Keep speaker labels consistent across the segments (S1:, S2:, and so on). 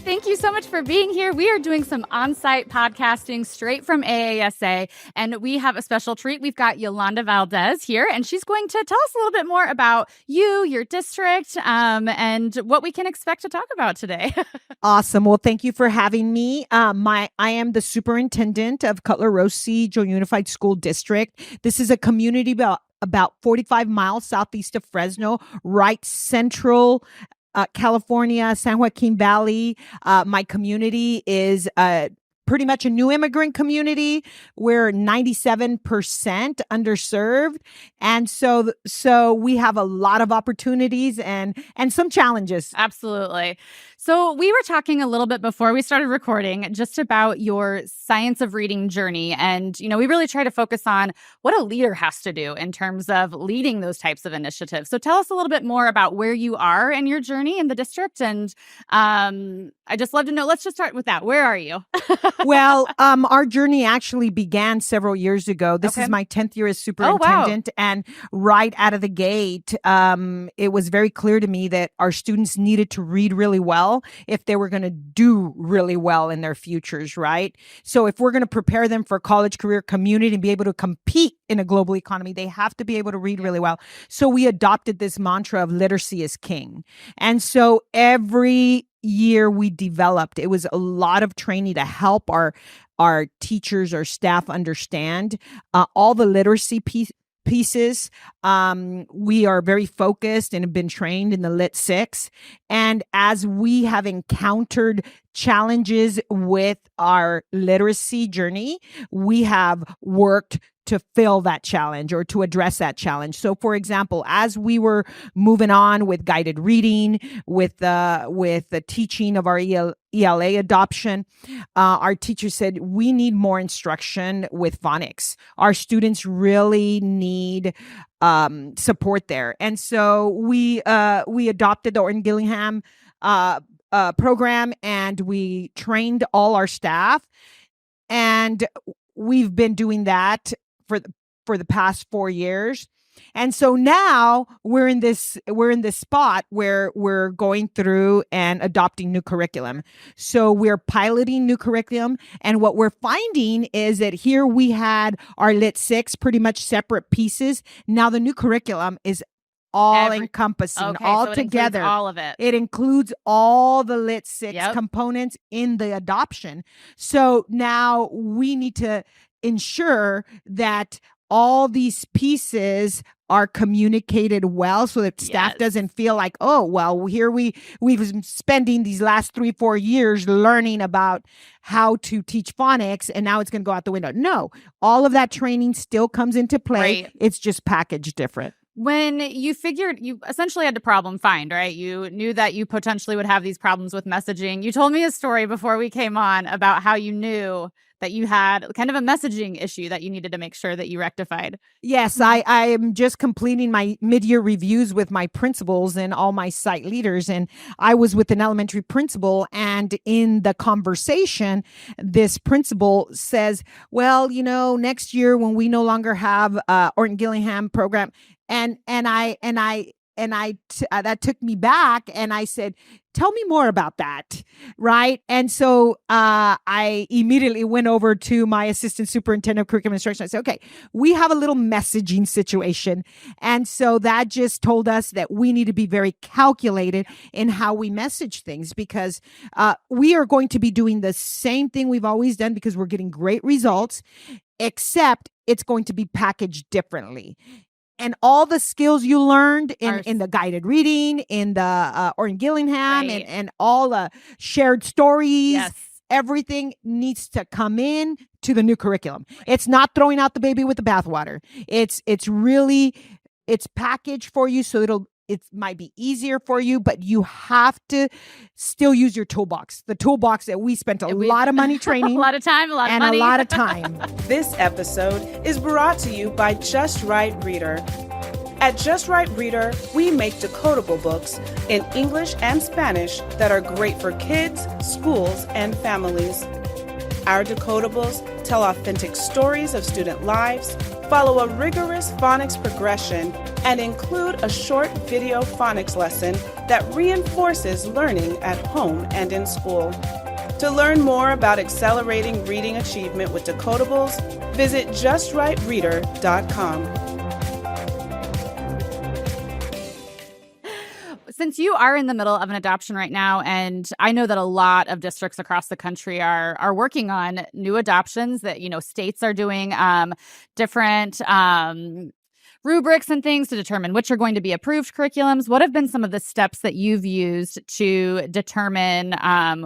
S1: Thank you so much for being here. We are doing some on-site podcasting straight from AASA, and we have a special treat. We've got Yolanda Valdez here, and she's going to tell us a little bit more about you, your district, and what we can expect to talk about today.
S2: Awesome. Well, thank you for having me. I am the superintendent of Cutler Rosie Unified School District. This is a community about 45 miles southeast of Fresno, right central California, San Joaquin Valley. My community is pretty much a new immigrant community. We're 97% underserved. And so we have a lot of opportunities and some challenges.
S1: Absolutely. So we were talking a little bit before we started recording just about your science of reading journey. And, we really try to focus on what a leader has to do in terms of leading those types of initiatives. So tell us a little bit more about where you are in your journey in the district. And I just love to know, let's just start with that. Where are you?
S2: Well, our journey actually began several years ago. This is my 10th year as superintendent.
S1: Oh, wow.
S2: And right out of the gate, it was very clear to me that our students needed to read really well if they were going to do really well in their futures, right? So if we're going to prepare them for college, career, community, and be able to compete in a global economy, they have to be able to read really well. So we adopted this mantra of literacy is king. And so every year we developed, it was a lot of training to help our teachers, our staff understand all the literacy pieces. We are very focused and have been trained in the Lit 6. And as we have encountered challenges with our literacy journey, we have worked to fill that challenge or to address that challenge. So, for example, as we were moving on with guided reading, with the teaching of our ELA adoption, our teacher said, we need more instruction with phonics. Our students really need support there. And so we adopted the Orton Gillingham program, and we trained all our staff. And we've been doing that for the past 4 years. And so now we're in this spot where we're going through and adopting new curriculum. So we're piloting new curriculum. And what we're finding is that here we had our Lit 6 pretty much separate pieces. Now the new curriculum is all encompassing, all
S1: so
S2: together.
S1: Includes all of it.
S2: It includes all the Lit 6 components in the adoption. So now we need to ensure that all these pieces are communicated well so that staff doesn't feel like, oh, well, here we've been spending these last 3-4 years learning about how to teach phonics, and now it's going to go out the window. No, all of that training still comes into play.
S1: Right.
S2: It's just packaged different.
S1: When you figured, you essentially had to problem find, right? You knew that you potentially would have these problems with messaging. You told me a story before we came on about how you knew that you had kind of a messaging issue that you needed to make sure that you rectified.
S2: Yes, I am just completing my mid-year reviews with my principals and all my site leaders. And I was with an elementary principal, and in the conversation, this principal says, well, next year when we no longer have Orton Gillingham program, and that took me back, and I said, tell me more about that, right? And so I immediately went over to my assistant superintendent of curriculum instruction. I said, okay, we have a little messaging situation. And so that just told us that we need to be very calculated in how we message things, because we are going to be doing the same thing we've always done because we're getting great results, except it's going to be packaged differently. And all the skills you learned in the guided reading, in the Orton Gillingham, and all the shared stories, everything needs to come in to the new curriculum. Right. It's not throwing out the baby with the bathwater. It's packaged for you so it might be easier for you, but you have to still use your toolbox. The toolbox that we spent a lot of money training.
S1: A lot of time, a lot of money.
S2: And a lot of time.
S3: This episode is brought to you by Just Right Reader. At Just Right Reader, we make decodable books in English and Spanish that are great for kids, schools, and families. Our decodables tell authentic stories of student lives, follow a rigorous phonics progression, and include a short video phonics lesson that reinforces learning at home and in school. To learn more about accelerating reading achievement with Decodables, visit justrightreader.com.
S1: Since you are in the middle of an adoption right now, and I know that a lot of districts across the country are working on new adoptions, that states are doing different rubrics and things to determine which are going to be approved curriculums. What have been some of the steps that you've used to determine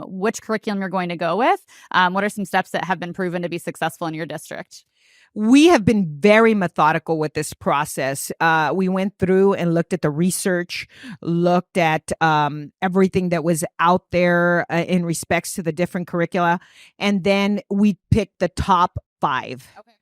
S1: which curriculum you're going to go with? What are some steps that have been proven to be successful in your district?
S2: We have been very methodical with this process. We went through and looked at the research, looked at everything that was out there in respects to the different curricula, and then we picked the top 5.
S1: Okay.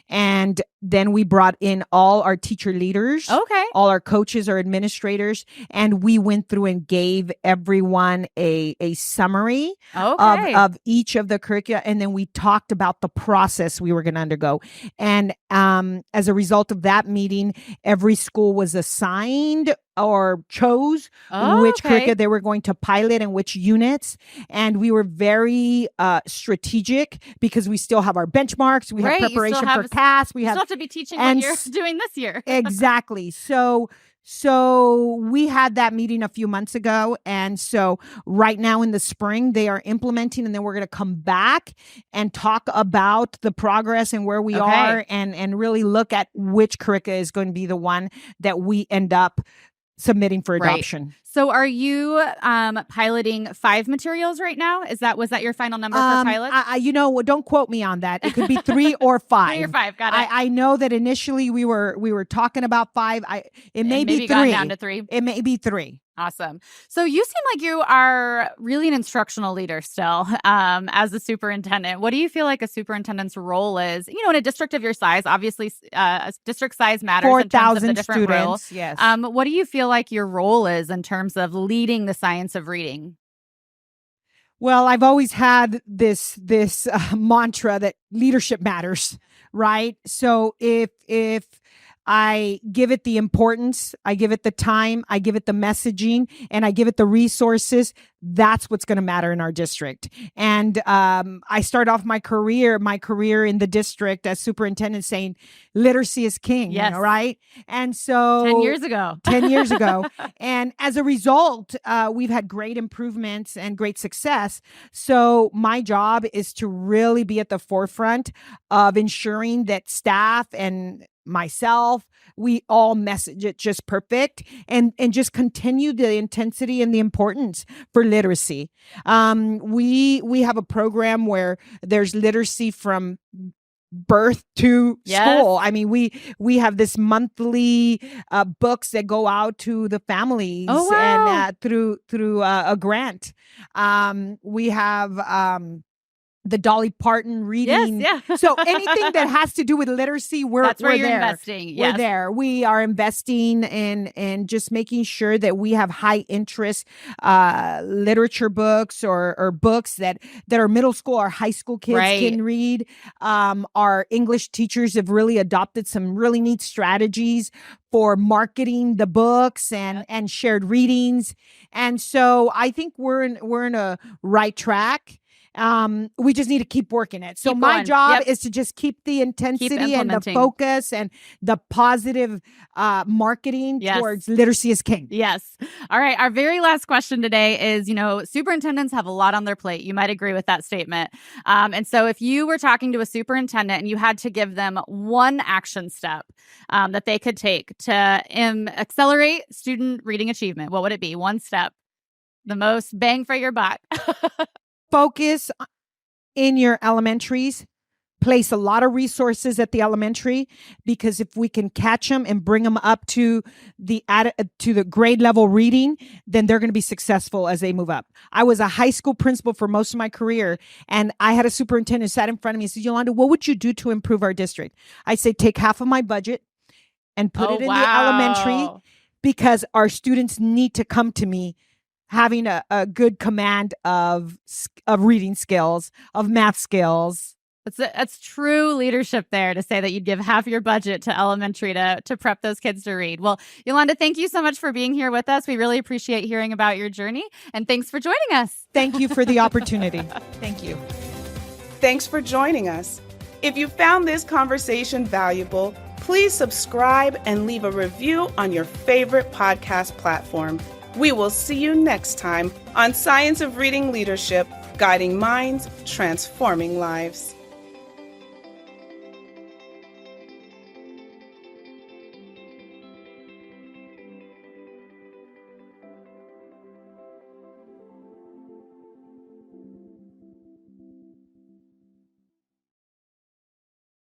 S2: And then we brought in all our teacher leaders, all our coaches, our administrators, and we went through and gave everyone a summary of each of the curricula. And then we talked about the process we were going to undergo. And as a result of that meeting, every school was assigned or chose which curricula they were going to pilot and which units. And we were very strategic because we still have our benchmarks. We have preparation for CAS. We
S1: still have to be teaching what you're doing this year.
S2: Exactly. So we had that meeting a few months ago. And so right now in the spring, they are implementing, and then we're going to come back and talk about the progress and where we are and really look at which curricula is going to be the one that we end up submitting for adoption.
S1: Right. So are you piloting 5 materials right now? Was that your final number for pilots?
S2: Don't quote me on that. It could be 3 or 5.
S1: 3 or 5, got it.
S2: I know that initially we were talking about 5. It may be 3.
S1: Gone down to 3.
S2: It may be 3.
S1: Awesome. So you seem like you are really an instructional leader still as a superintendent. What do you feel like a superintendent's role is? In a district of your size, obviously district size matters in terms of the different roles.
S2: Yes.
S1: What do you feel like your role is in terms of leading the science of reading?
S2: Well, I've always had this mantra that leadership matters, right? So if I give it the importance, I give it the time, I give it the messaging, and I give it the resources, that's what's going to matter in our district. And I start off my career in the district as superintendent saying, literacy is king, right? And so
S1: 10 years ago.
S2: 10 years ago. And as a result, we've had great improvements and great success. So my job is to really be at the forefront of ensuring that staff and myself, we all message it just perfect and just continue the intensity and the importance for literacy. We have a program where there's literacy from birth to school. I mean, we have this monthly books that go out to the families and through a grant. We have the Dolly Parton reading.
S1: Yes, yeah.
S2: So anything that has to do with literacy, we're
S1: you're
S2: there.
S1: Investing. Yes.
S2: We're there. We are investing in just making sure that we have high interest literature books or books that are middle school or high school kids can read. Our English teachers have really adopted some really neat strategies for marketing the books and shared readings. And so I think we're in a right track. We just need to keep working it. So my job is to just keep the intensity and the focus and the positive marketing towards literacy is king.
S1: Yes. All right. Our very last question today is, superintendents have a lot on their plate. You might agree with that statement. And so if you were talking to a superintendent and you had to give them one action step that they could take to accelerate student reading achievement, what would it be? One step, the most bang for your buck.
S2: Focus in your elementaries. Place a lot of resources at the elementary, because if we can catch them and bring them up to the grade level reading, then they're going to be successful as they move up. I was a high school principal for most of my career, and I had a superintendent who sat in front of me and said, Yolanda, what would you do to improve our district? I say, take half of my budget and put it in the elementary, because our students need to come to me having a good command of reading skills, of math skills,
S1: That's true leadership there to say that you'd give half your budget to elementary to prep those kids to read. Well, Yolanda, thank you so much for being here with us. We really appreciate hearing about your journey, and thanks for joining us.
S2: Thank you for the opportunity. Thank you.
S3: Thanks for joining us. If you found this conversation valuable, please subscribe and leave a review on your favorite podcast platform. We will see you next time on Science of Reading Leadership, guiding minds, transforming lives.